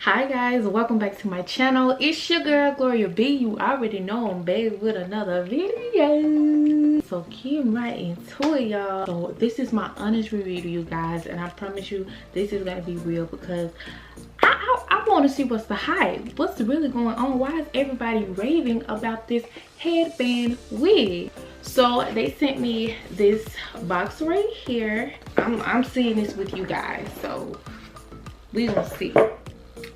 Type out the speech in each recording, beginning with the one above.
Hi guys, welcome back to my channel. It's your girl Gloria B. You already know I'm back with another video. So get right into it, y'all. So this is my honest review to you guys, and I promise you this is gonna be real because I want to see what's the hype. What's really going on? Why is everybody raving about this headband wig? So they sent me this box right here. I'm seeing this with you guys, so we gonna see.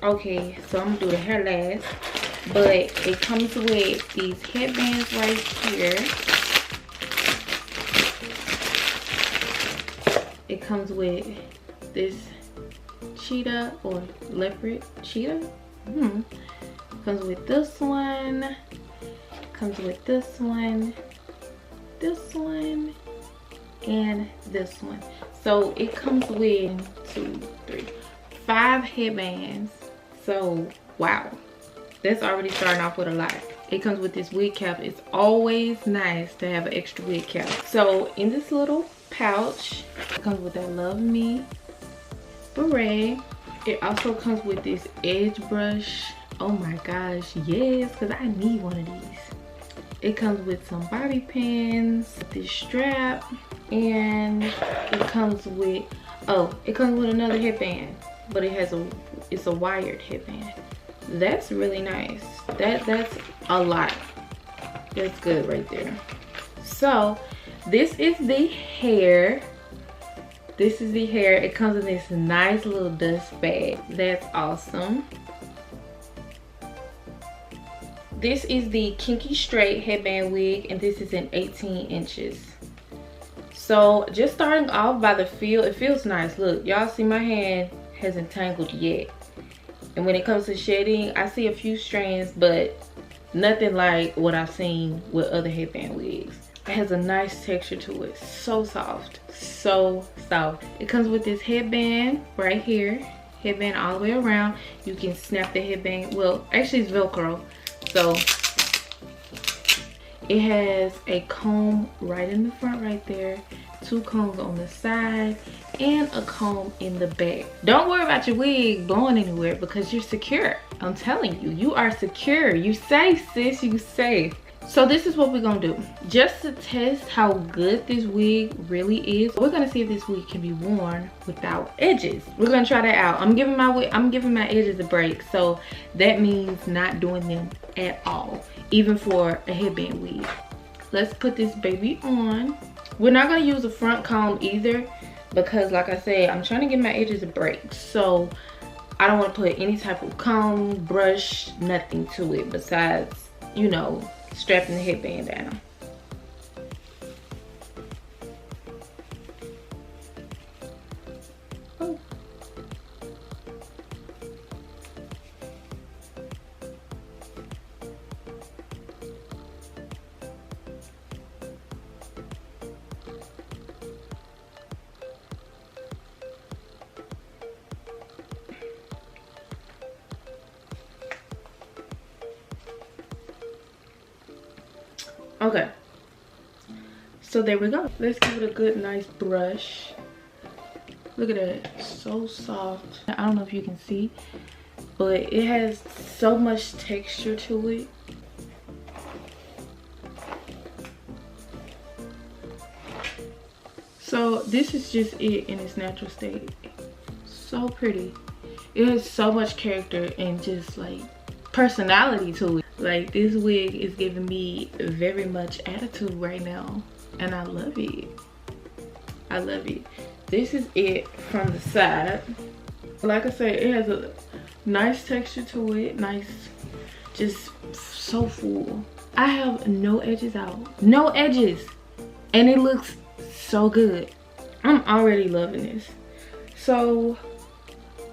Okay, so I'm gonna do the hair last, but it comes with these headbands right here. It comes with this cheetah or leopard cheetah. Comes with this one. Comes with this one, and this one. So it comes with 5 headbands. So wow, that's already starting off with a lot. It comes with this wig cap. It's always nice to have an extra wig cap. So in this little pouch, it comes with that Luvme beret. It also comes with this edge brush. Oh my gosh, yes, because I need one of these. It comes with some bobby pins, this strap, and it comes with, it comes with another headband, but it's a wired headband. That's really nice. That's a lot. That's good right there. So this is the hair. This is the hair. It comes in this nice little dust bag. That's awesome. This is the Kinky Straight headband wig, and this is in 18 inches. So just starting off by the feel, it feels nice. Look, y'all see my hand hasn't tangled yet. And when it comes to shedding, I see a few strands, but nothing like what I've seen with other headband wigs. It has a nice texture to it. So soft, so soft. It comes with this headband right here. Headband all the way around. You can snap the headband. Well, actually it's Velcro. So it has a comb right in the front right there, 2 combs on the side, and a comb in the back. Don't worry about your wig blowing anywhere because you're secure. I'm telling you, you are secure. You safe, sis, you safe. So this is what we're gonna do. Just to test how good this wig really is, we're gonna see if this wig can be worn without edges. We're gonna try that out. I'm giving my edges a break, so that means not doing them at all, even for a headband wig. Let's put this baby on. We're not gonna use a front comb either because, like I said, I'm trying to give my edges a break. So I don't want to put any type of comb, brush, nothing to it besides, you know, strapping the headband down. Oh. Okay, so there we go. Let's give it a good nice brush. Look at that, so soft. I don't know if you can see, but it has so much texture to it. So this is just it in its natural state. So pretty. It has so much character and just like personality to it. Like, this wig is giving me very much attitude right now, and I love it. I love it. This is it from the side. Like I said, it has a nice texture to it. Nice, just so full. I have no edges out. No edges. And it looks so good. I'm already loving this. So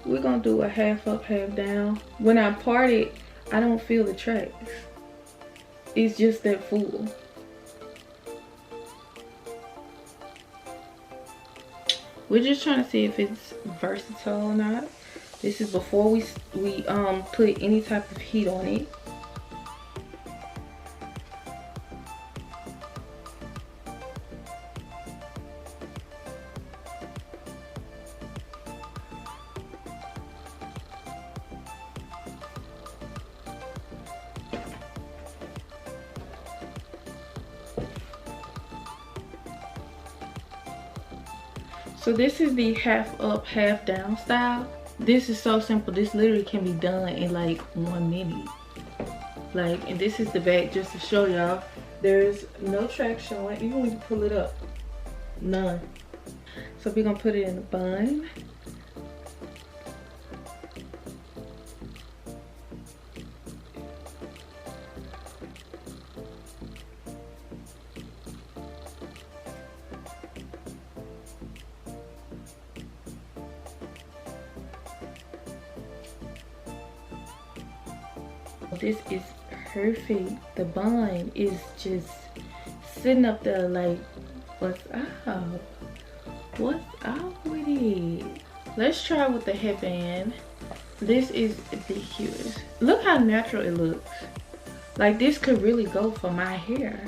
we're gonna do a half up, half down. When I part it, I don't feel the tracks. It's just that full. We're just trying to see if it's versatile or not. This is before we put any type of heat on it. So this is the half up, half down style. This is so simple. This literally can be done in like 1 minute. Like, and this is the back, just to show y'all. There's no traction on it, even when you pull it up. None. So we're gonna put it in a bun. This is perfect. The bun is just sitting up there like, what's up? What's up with it? Let's try with the headband. This is the cutest. Look how natural it looks. Like, this could really go for my hair.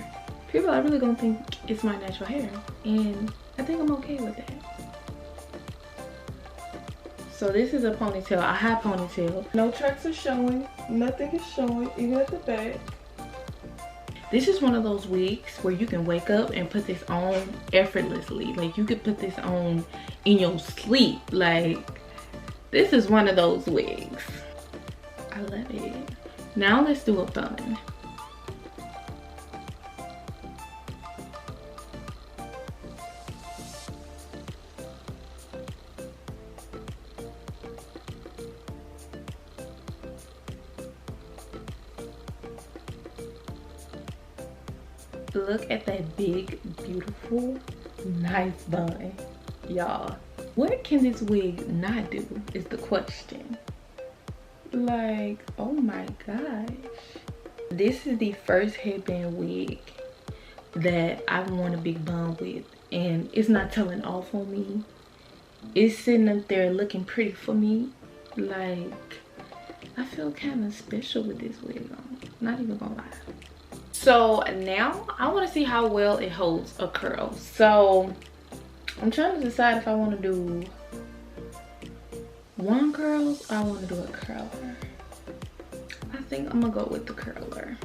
People are really gonna think it's my natural hair, and I think I'm okay with that. So this is a ponytail, a high ponytail. No tracks are showing, nothing is showing, even at the back. This is one of those wigs where you can wake up and put this on effortlessly. Like, you could put this on in your sleep. Like, this is one of those wigs. I love it. Now let's do a bun. Look at that big, beautiful, nice bun, y'all. What can this wig not do is the question. Like, oh my gosh. This is the first headband wig that I've worn a big bun with, and it's not telling off on me. It's sitting up there looking pretty for me. Like, I feel kind of special with this wig on, not even gonna lie. So now I want to see how well it holds a curl. So I'm trying to decide if I want to do one curls or I want to do a curler. I think I'm gonna go with the curler.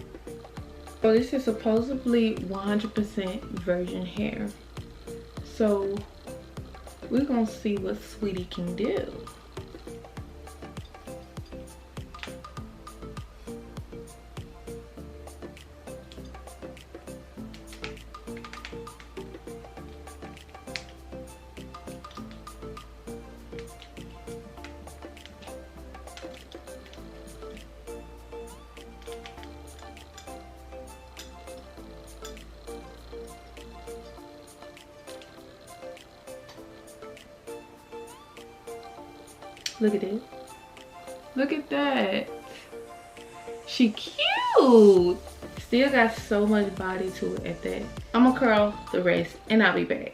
So this is supposedly 100% virgin hair. So we're gonna see what Sweetie can do. Look at it. Look at that. She cute. Still got so much body to it at that. I'm gonna curl the rest and I'll be back.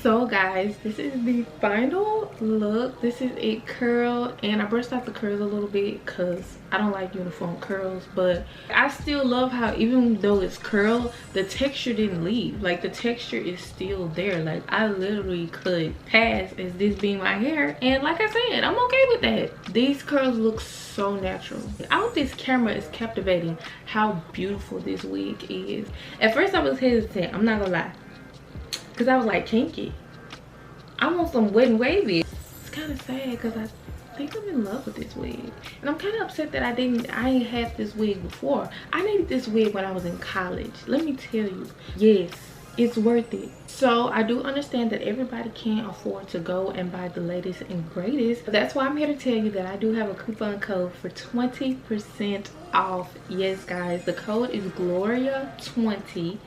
So guys, this is the final look. This is it curl, and I brushed out the curls a little bit because I don't like uniform curls, but I still love how even though it's curl, the texture didn't leave. Like, the texture is still there. Like, I literally could pass as this being my hair, and like I said, I'm okay with that. These curls look so natural. Out this camera is captivating how beautiful this wig is. At first I was hesitant, I'm not gonna lie, because I was like, kinky, I want some wet and wavy. It's kind of sad because I think I'm in love with this wig, and I'm kind of upset that I ain't had this wig before. I needed this wig when I was in college. Let me tell you, yes, it's worth it. So I do understand that everybody can't afford to go and buy the latest and greatest. That's why I'm here to tell you that I do have a coupon code for 20% off. Yes guys, the code is Gloria20.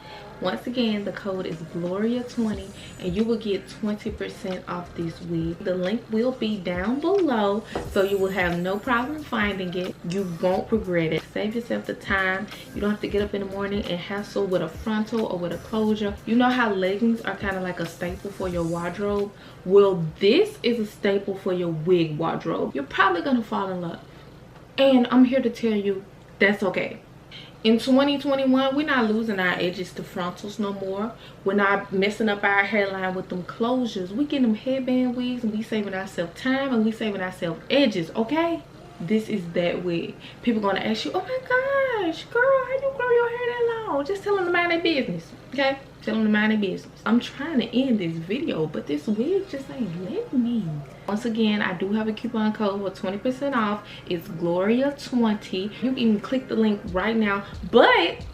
Once again, the code is Gloria20 and you will get 20% off this wig. The link will be down below, so you will have no problem finding it. You won't regret it. Save yourself the time. You don't have to get up in the morning and hassle with a frontal or with a closure. You know how leggings are kind of like a staple for your wardrobe? Well, this is a staple for your wig wardrobe. You're probably gonna fall in love, and I'm here to tell you that's okay. In 2021, we're not losing our edges to frontals no more. We're not messing up our hairline with them closures. We getting them headband wigs and we saving ourselves time and we saving ourselves edges, okay? This is that wig. People gonna ask you, oh my gosh, girl, how you grow your hair that long? Just tell them to mind their business, okay? Tell them to mind their business. I'm trying to end this video, but this wig just ain't letting me. Once again, I do have a coupon code for 20% off. It's Gloria20. You can even click the link right now. But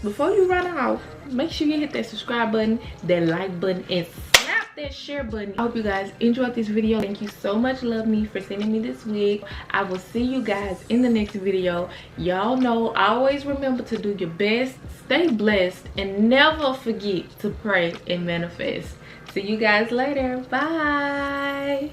before you run off, make sure you hit that subscribe button, that like button, and slap that share button. I hope you guys enjoyed this video. Thank you so much, Luvme, for sending me this wig. I will see you guys in the next video. Y'all know, always remember to do your best, stay blessed, and never forget to pray and manifest. See you guys later. Bye.